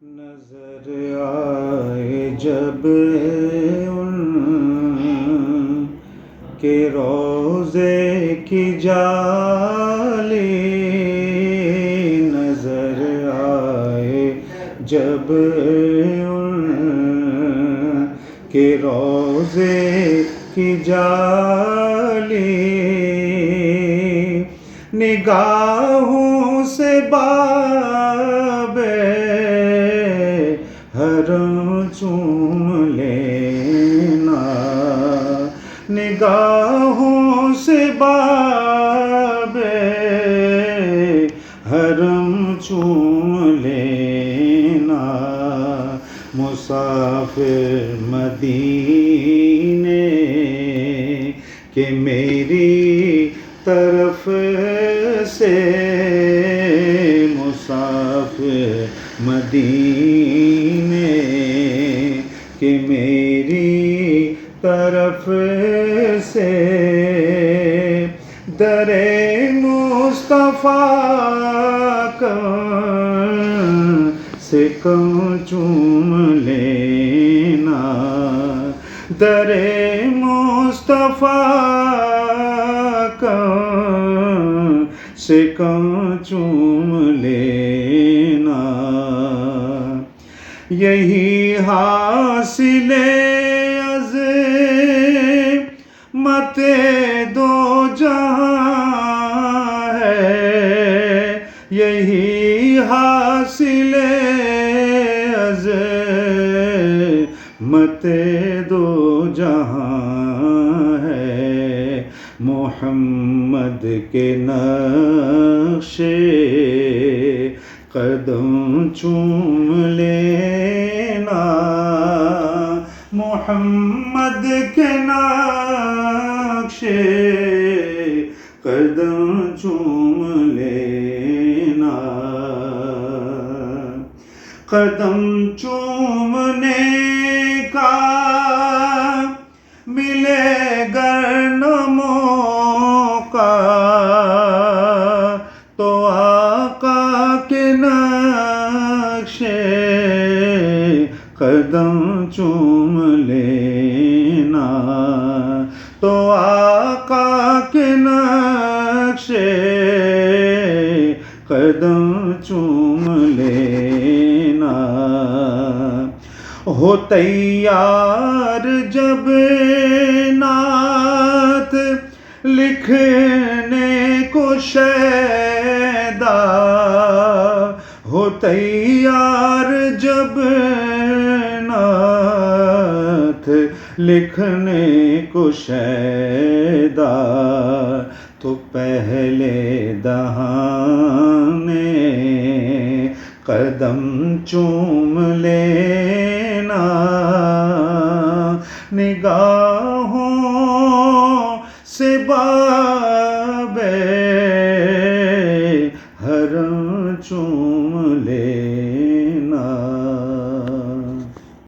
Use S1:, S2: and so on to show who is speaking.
S1: نظر آئے جب ان کے روضے کی جالی، نظر آئے جب ان کے روضے کی جالی، نگاہوں سے باب حرم چوم لینا، نگاہوں سے باب حرم چوم لینا، مسافر مدینے کہ میری طرف سے، مسافر مدینے کہ میری طرف سے، در مصطفیٰ سے کم چوم لینا، در مصطفیٰ سے کم چوم لینا، یہی حاصل عظمت دو جہاں ہے، یہی حاصل عظمت دو جہاں ہے، محمد کے نقش قدم چوم لینا، محمد کے نقش قدم چوم لینا، قدم چومنے کا ملے گر نہ موقع تو آقا کے نقش قدم چوم لینا، تو آقا کے نقش قدم چوم لینا، ہو تیار جب نعت لکھنے کو شیدا، ہو تیار جب نعت لکھنے کو شیدا، تو پہلے دہانے قدم چوم لینا، نگاہوں سے